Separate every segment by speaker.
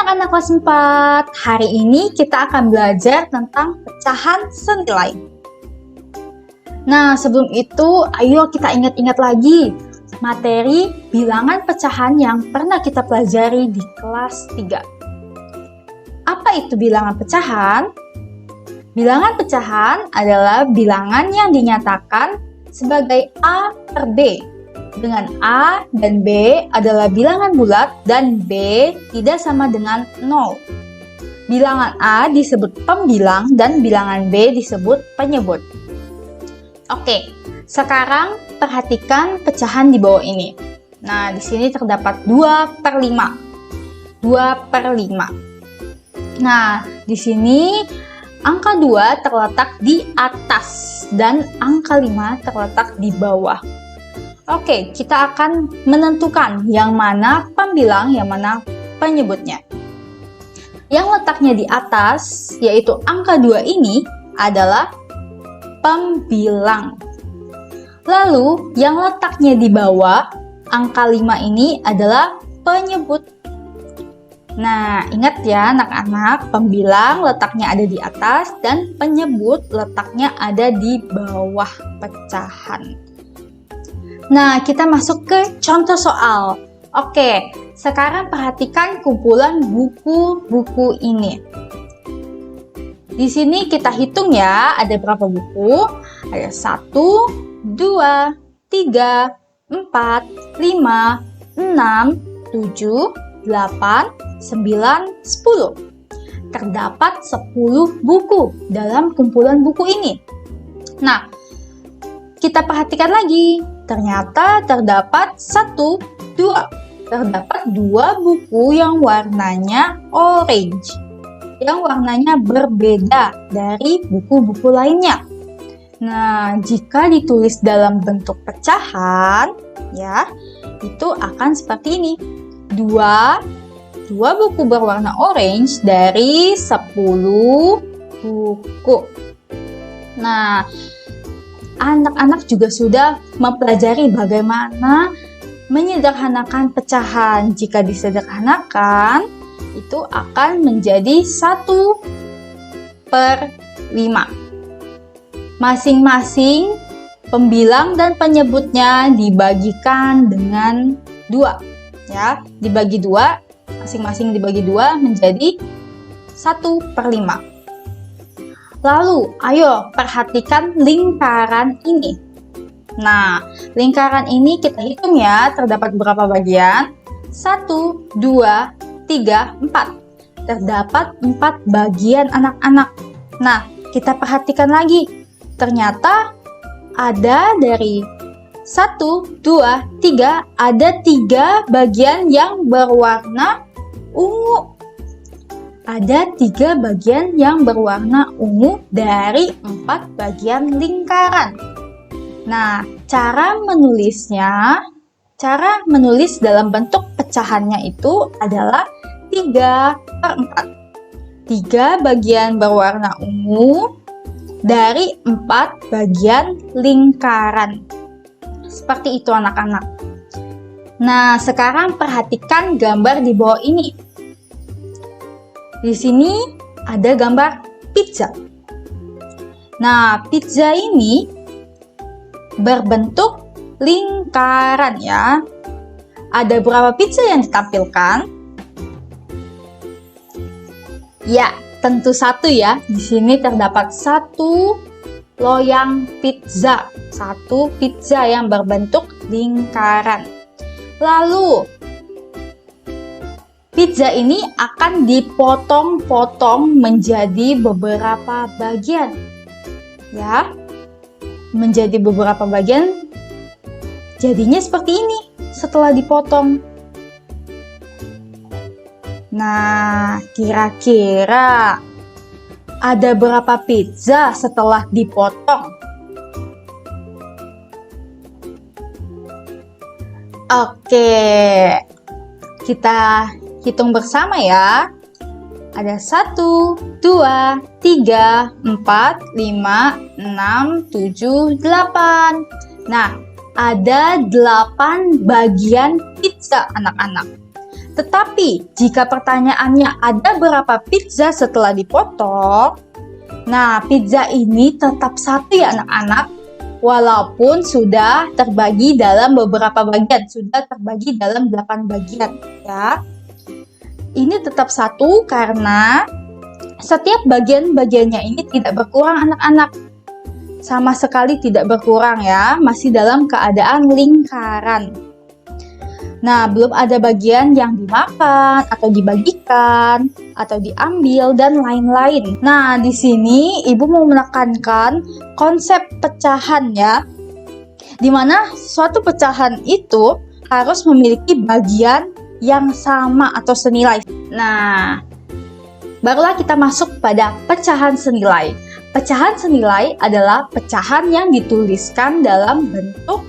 Speaker 1: anak-anak kelas 4, hari ini kita akan belajar tentang pecahan senilai. Nah, sebelum itu, ayo kita ingat-ingat lagi materi bilangan pecahan yang pernah kita pelajari di kelas 3. Apa itu bilangan pecahan? Bilangan pecahan adalah bilangan yang dinyatakan sebagai A per B. Dengan A dan B adalah bilangan bulat dan B tidak sama dengan 0. Bilangan A disebut pembilang dan bilangan B disebut penyebut. Oke, sekarang perhatikan pecahan di bawah ini. Nah, di sini terdapat 2 per 5. 2 per 5. Nah, di sini angka 2 terletak di atas dan angka 5 terletak di bawah. Oke, kita akan menentukan yang mana pembilang, yang mana penyebutnya. Yang letaknya di atas, yaitu angka 2 ini, adalah pembilang. Lalu, yang letaknya di bawah, angka 5 ini adalah penyebut. Nah, ingat ya anak-anak, pembilang letaknya ada di atas dan penyebut letaknya ada di bawah pecahan. Nah, kita masuk ke contoh soal. Oke, sekarang perhatikan kumpulan buku-buku ini. Di sini kita hitung ya, ada berapa buku? Ada 1, 2, 3, 4, 5, 6, 7, 8, 9, 10. Terdapat 10 buku dalam kumpulan buku ini. Nah, kita perhatikan lagi. Ternyata terdapat 2 buku yang warnanya orange. Yang warnanya berbeda dari buku-buku lainnya. Nah, jika ditulis dalam bentuk pecahan, ya, itu akan seperti ini. 2 buku berwarna orange dari 10 buku. Nah, anak-anak juga sudah mempelajari bagaimana menyederhanakan pecahan. Jika disederhanakan, itu akan menjadi 1 per 5. Masing-masing pembilang dan penyebutnya dibagikan dengan 2. Ya, dibagi 2, masing-masing dibagi 2 menjadi 1 per 5. Lalu, ayo perhatikan lingkaran ini. Nah, lingkaran ini kita hitung ya, terdapat berapa bagian? 1, 2, 3, 4. Terdapat 4 bagian anak-anak. Nah, kita perhatikan lagi. Ternyata ada dari 1, 2, 3, ada 3 bagian yang berwarna ungu. Ada 3 bagian yang berwarna ungu dari 4 bagian lingkaran. Nah, cara menulis dalam bentuk pecahannya itu adalah 3 per 4. 3 bagian berwarna ungu dari 4 bagian lingkaran. Seperti itu anak-anak. Nah, sekarang perhatikan gambar di bawah ini. Di sini ada gambar pizza. Nah, pizza ini berbentuk lingkaran ya. Ada berapa pizza yang ditampilkan? Ya, tentu 1 ya. Di sini terdapat 1 loyang pizza. 1 pizza yang berbentuk lingkaran. Lalu, pizza ini akan dipotong-potong menjadi beberapa bagian. Ya, menjadi beberapa bagian. Jadinya seperti ini setelah dipotong. Nah, kira-kira ada berapa pizza setelah dipotong? Oke, kita hitung bersama ya. Ada 1, 2, 3, 4, 5, 6, 7, 8. Nah, ada 8 bagian pizza anak-anak. Tetapi jika pertanyaannya ada berapa pizza setelah dipotong, nah pizza ini tetap satu ya anak-anak, walaupun sudah terbagi dalam beberapa bagian, sudah terbagi dalam 8 bagian ya. Ini tetap satu karena setiap bagian-bagiannya ini tidak berkurang anak-anak. Sama sekali tidak berkurang ya, masih dalam keadaan lingkaran. Nah, belum ada bagian yang dimakan atau dibagikan atau diambil dan lain-lain. Nah, di sini Ibu mau menekankan konsep pecahan ya. Di mana suatu pecahan itu harus memiliki bagian yang sama atau senilai. Nah, barulah kita masuk pada pecahan senilai. Pecahan senilai adalah pecahan yang dituliskan dalam bentuk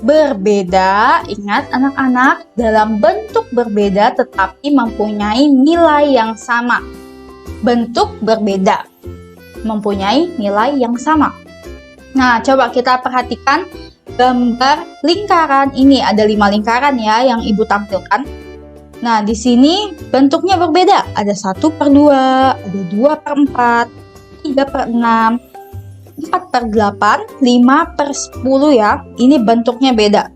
Speaker 1: berbeda. Ingat anak-anak, dalam bentuk berbeda tetapi mempunyai nilai yang sama. Bentuk berbeda, mempunyai nilai yang sama. Nah, coba kita perhatikan gambar lingkaran. Ini ada 5 lingkaran ya yang Ibu tampilkan. Nah, di sini bentuknya berbeda. Ada 1/2, ada 2/4, 3/6, 4/8, 5/10 ya. Ini bentuknya beda.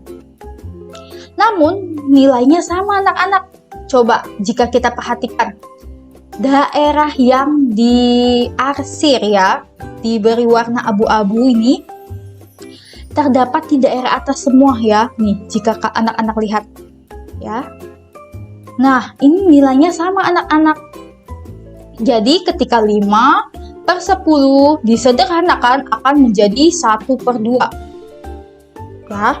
Speaker 1: Namun nilainya sama anak-anak. Coba jika kita perhatikan daerah yang diarsir ya, diberi warna abu-abu ini terdapat di daerah atas semua ya. Nih, jika anak-anak lihat ya. Nah, ini nilainya sama anak-anak. Jadi ketika 5/10 disederhanakan akan menjadi 1/2 ya.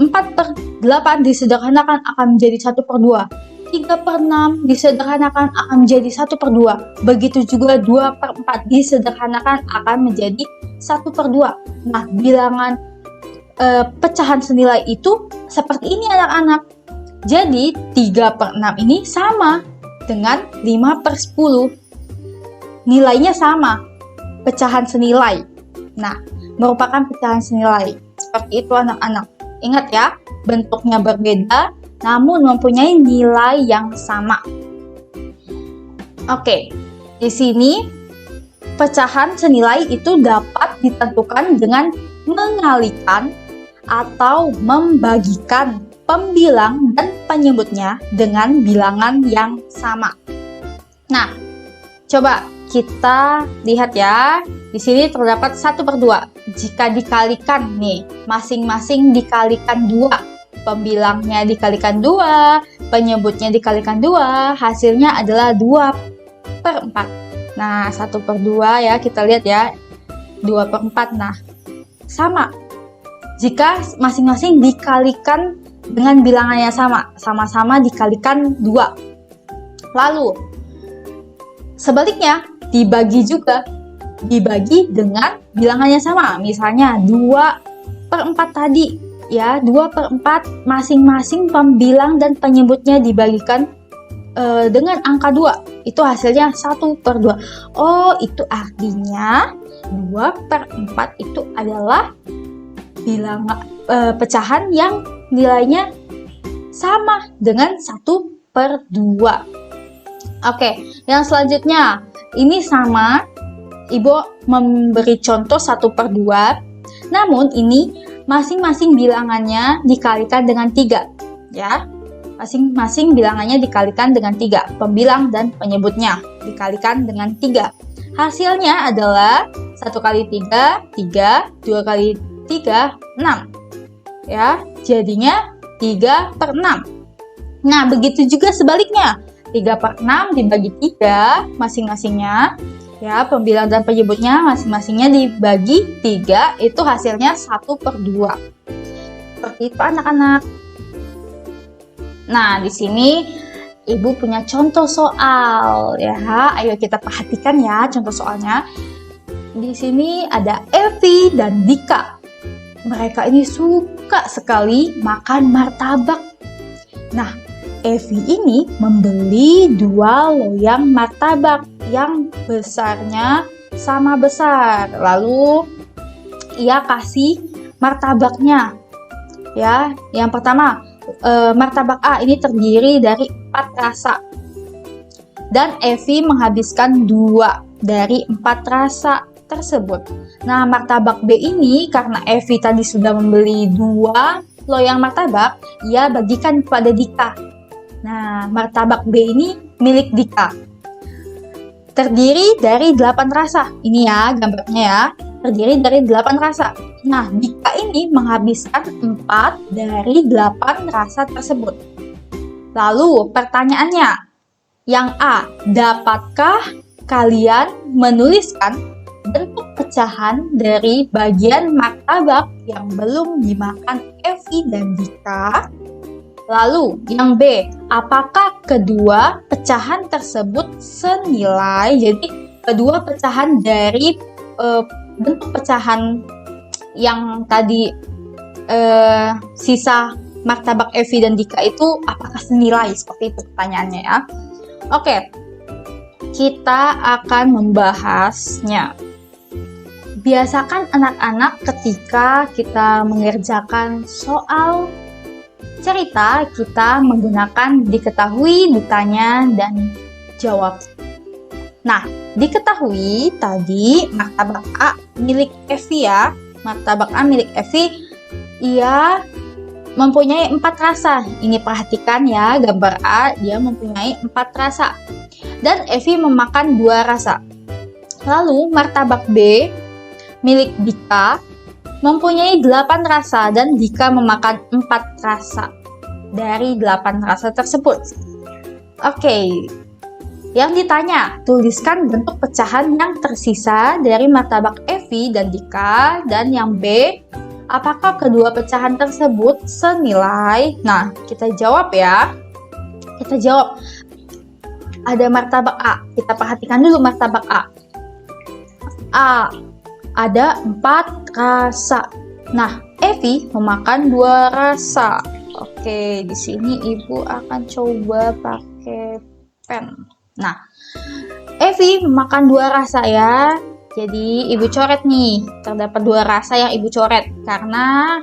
Speaker 1: 4/8 disederhanakan akan menjadi 1/2. 3/6 disederhanakan akan menjadi 1/2. Begitu juga 2/4 disederhanakan akan menjadi 1/2. Nah, bilangan pecahan senilai itu seperti ini anak-anak. Jadi 3/6 ini sama dengan 5/10. Nilainya sama, pecahan senilai. Nah, merupakan pecahan senilai. Seperti itu anak-anak. Ingat ya, bentuknya berbeda, namun mempunyai nilai yang sama. Oke, di sini pecahan senilai itu dapat ditentukan dengan mengalikan atau membagikan pembilang dan penyebutnya dengan bilangan yang sama. Nah, coba kita lihat ya, di sini terdapat 1/2. Jika dikalikan nih, masing-masing dikalikan 2. Pembilangnya dikalikan 2, penyebutnya dikalikan 2, hasilnya adalah 2/4. Nah, 1/2 ya, kita lihat ya, 2/4. Nah, sama. Jika masing-masing dikalikan dengan bilangannya sama, sama-sama dikalikan 2. Lalu, sebaliknya, dibagi juga, dibagi dengan bilangannya sama. Misalnya 2/4 tadi ya, 2/4 masing-masing pembilang dan penyebutnya dibagikan dengan angka 2. Itu hasilnya 1/2. Oh, itu artinya 2/4 itu adalah bilangan pecahan yang nilainya sama dengan 1/2. Oke, yang selanjutnya ini sama, Ibu memberi contoh 1/2, namun ini masing-masing bilangannya dikalikan dengan 3 ya. Masing-masing bilangannya dikalikan dengan 3, pembilang dan penyebutnya dikalikan dengan 3. Hasilnya adalah 1 kali 3, 3, 2 kali 3, 6 ya, jadinya 3/6. Nah, begitu juga sebaliknya, 3/6 dibagi 3 masing-masingnya ya, pembilang dan penyebutnya masing-masingnya dibagi 3, itu hasilnya 1/2. Seperti itu anak-anak. Nah, di sini Ibu punya contoh soal ya. Ayo kita perhatikan ya contoh soalnya. Di sini ada Evi dan Dika. Mereka ini suka sekali makan martabak. Nah, Evi ini membeli 2 loyang martabak yang besarnya sama besar. Lalu ia kasih martabaknya. Ya, yang pertama martabak A ini terdiri dari 4 rasa. Dan Evi menghabiskan 2 dari 4 rasa tersebut. Nah, martabak B ini karena Evi tadi sudah membeli 2 loyang martabak, ia bagikan kepada Dika. Nah, martabak B ini milik Dika. Terdiri dari 8 rasa. Ini ya gambarnya ya. Terdiri dari 8 rasa. Nah, Dika ini menghabiskan 4 dari 8 rasa tersebut. Lalu pertanyaannya, yang A, dapatkah kalian menuliskan bentuk pecahan dari bagian martabak yang belum dimakan Evi dan Dika? Lalu yang B, apakah kedua pecahan tersebut senilai? Jadi kedua pecahan dari bentuk pecahan yang tadi sisa martabak Evi dan Dika itu apakah senilai? Seperti itu pertanyaannya ya. Oke, kita akan membahasnya. Biasakan anak-anak ketika kita mengerjakan soal cerita, kita menggunakan diketahui, ditanya, dan jawab. Nah, diketahui tadi martabak A milik Evi ya. Martabak A milik Evi, ia mempunyai 4 rasa. Ini perhatikan ya, gambar A dia mempunyai 4 rasa. Dan Evi memakan 2 rasa. Lalu martabak B milik Dika mempunyai 8 rasa dan Dika memakan 4 rasa dari 8 rasa tersebut. Oke, yang ditanya, tuliskan bentuk pecahan yang tersisa dari martabak Evi dan Dika. Dan yang B, apakah kedua pecahan tersebut senilai? Nah, kita jawab ya. Kita jawab. Ada martabak A. Kita perhatikan dulu martabak A. A, ada 4 rasa. Nah, Evi memakan 2 rasa. Oke, di sini Ibu akan coba pakai pen. Nah, Evi memakan 2 rasa ya. Jadi Ibu coret nih. Terdapat 2 rasa yang Ibu coret karena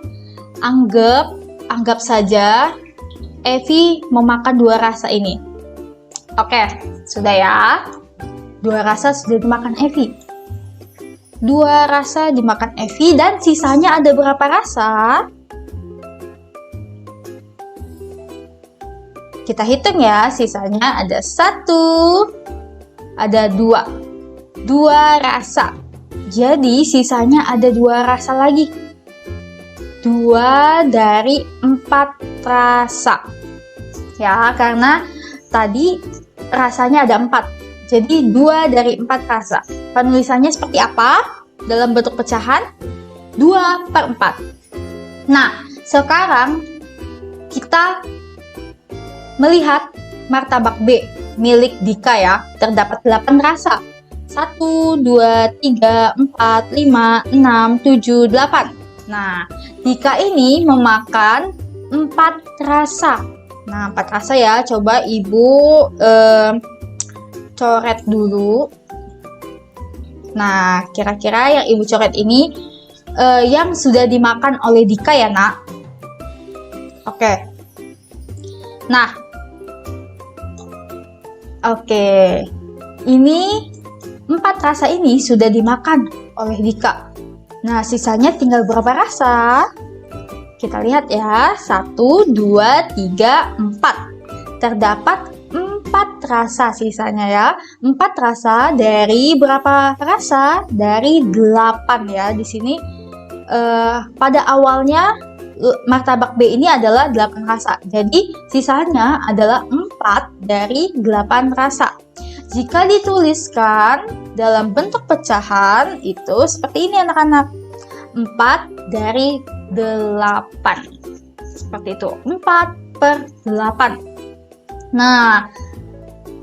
Speaker 1: anggap saja Evi memakan 2 rasa ini. Oke, sudah ya. 2 rasa sudah dimakan Evi. 2 rasa dimakan Evi dan sisanya ada berapa rasa? Kita hitung ya, sisanya ada 1, ada 2. 2 rasa. Jadi sisanya ada 2 rasa lagi. 2 dari 4 rasa. Ya, karena tadi rasanya ada 4. Jadi 2 dari 4 rasa. Penulisannya seperti apa? Dalam bentuk pecahan 2/4. Nah, sekarang kita melihat martabak B milik Dika ya. Terdapat 8 rasa. 1, 2, 3, 4, 5, 6, 7, 8. Nah, Dika ini memakan 4 rasa. Nah, 4 rasa ya. Coba Ibu coret dulu. Nah, kira-kira yang Ibu coret ini yang sudah dimakan oleh Dika ya, Nak? Oke. Nah, oke. Ini 4 rasa ini sudah dimakan oleh Dika. Nah, sisanya tinggal berapa rasa? Kita lihat ya. 1, 2, 3, 4. Terdapat 4 rasa sisanya ya. 4 rasa dari berapa rasa? Dari 8 ya. Di sini pada awalnya martabak B ini adalah 8 rasa. Jadi sisanya adalah 4 dari 8 rasa. Jika dituliskan dalam bentuk pecahan itu seperti ini anak-anak. 4 dari 8. Seperti itu. 4/8. Nah,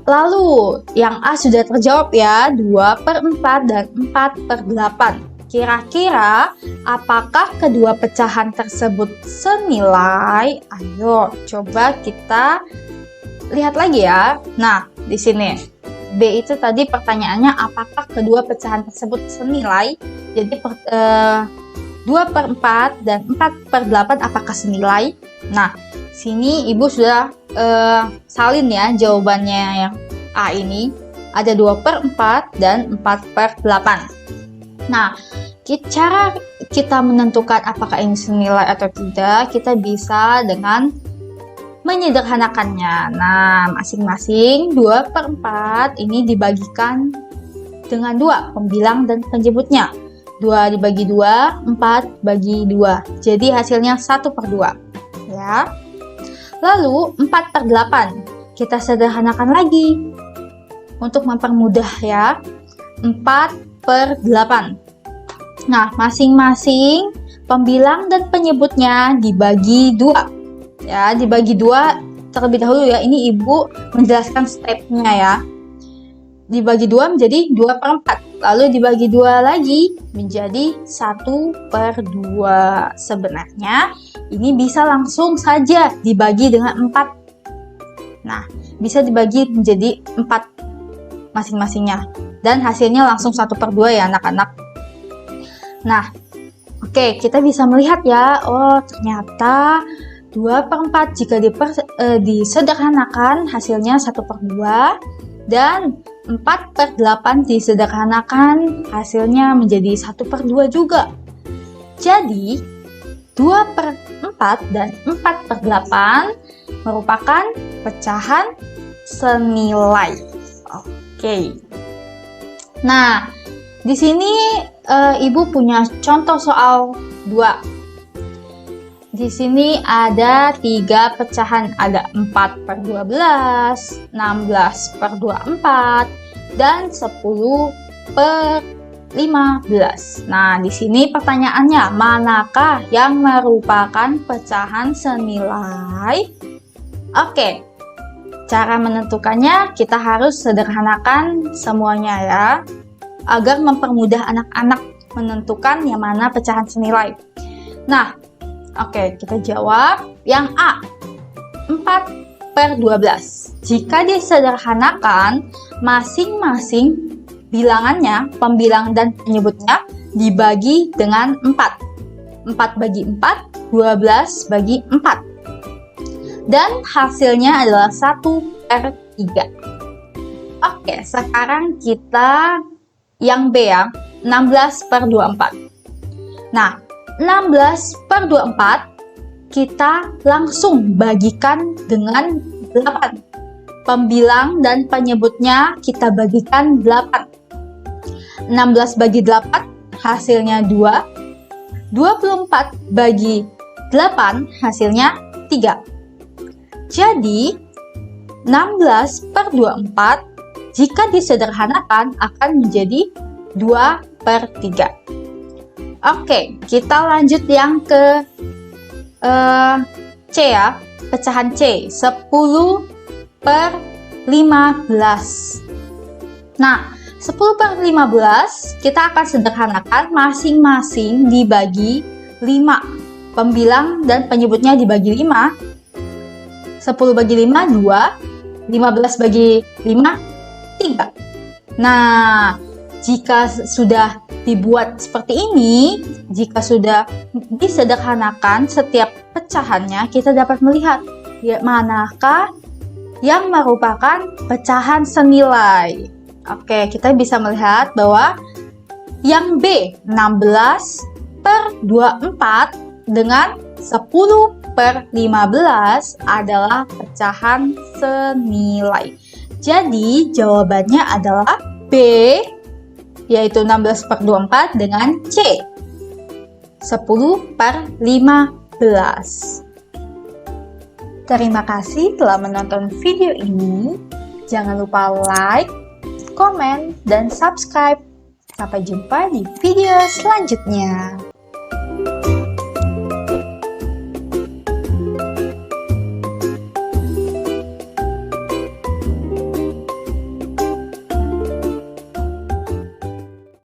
Speaker 1: lalu yang A sudah terjawab ya, 2/4 dan 4/8. Kira-kira apakah kedua pecahan tersebut senilai? Ayo coba kita lihat lagi ya. Nah, di sini B itu tadi pertanyaannya apakah kedua pecahan tersebut senilai? Jadi 2/4 dan 4/8 apakah senilai? Nah, sini Ibu sudah salin ya jawabannya yang A ini. Ada 2/4 dan 4/8. Nah, cara kita menentukan apakah ini senilai atau tidak, kita bisa dengan menyederhanakannya. Nah, masing-masing 2/4 ini dibagikan dengan 2, pembilang dan penyebutnya. 2 dibagi 2, 4 bagi 2. Jadi hasilnya 1/2. Ya. Lalu 4/8. Kita sederhanakan lagi. Untuk mempermudah ya. 4/8. Nah, masing-masing pembilang dan penyebutnya dibagi 2. Ya, dibagi 2 terlebih dahulu ya. Ini Ibu menjelaskan stepnya ya. Dibagi 2 menjadi 2/4. Lalu dibagi 2 lagi menjadi 1/2. Sebenarnya ini bisa langsung saja dibagi dengan 4. Nah, bisa dibagi menjadi 4 masing-masingnya. Dan hasilnya langsung 1/2 ya anak-anak. Nah, oke, kita bisa melihat ya. Oh, ternyata 2/4 jika disederhanakan hasilnya 1/2. Dan 4/8 disederhanakan hasilnya menjadi 1/2 juga. Jadi 2/4 dan 4/8 merupakan pecahan senilai. Oke. Nah, di sini Ibu punya contoh soal 2. Di sini ada 3 pecahan, ada 4/12, 16/24, dan 10/15. Nah, di sini pertanyaannya, manakah yang merupakan pecahan senilai? Oke, cara menentukannya kita harus sederhanakan semuanya ya, agar mempermudah anak-anak menentukan yang mana pecahan senilai. Nah, oke, kita jawab yang A, 4/12. Jika disederhanakan, masing-masing bilangannya, pembilang dan penyebutnya dibagi dengan 4. 4 bagi 4, 12 bagi 4. Dan hasilnya adalah 1/3. Oke, sekarang kita yang B ya, 16/24. Nah, 16/24 kita langsung bagikan dengan 8. Pembilang dan penyebutnya kita bagikan 8. 16 bagi 8 hasilnya 2. 24 bagi 8 hasilnya 3. Jadi 16/24 jika disederhanakan akan menjadi 2/3. Oke, kita lanjut yang ke C ya, pecahan C, 10/15. Nah, 10/15 kita akan sederhanakan, masing-masing dibagi 5. Pembilang dan penyebutnya dibagi 5. 10 bagi 5, 2. 15 bagi 5, 3. Nah, jika sudah dibuat seperti ini, jika sudah disederhanakan setiap pecahannya, kita dapat melihat ya, manakah yang merupakan pecahan senilai. Oke, kita bisa melihat bahwa yang B, 16/24 dengan 10/15 adalah pecahan senilai. Jadi jawabannya adalah B, yaitu 16/24 dengan C, 10/15. Terima kasih telah menonton video ini. Jangan lupa like, komen, dan subscribe. Sampai jumpa di video selanjutnya.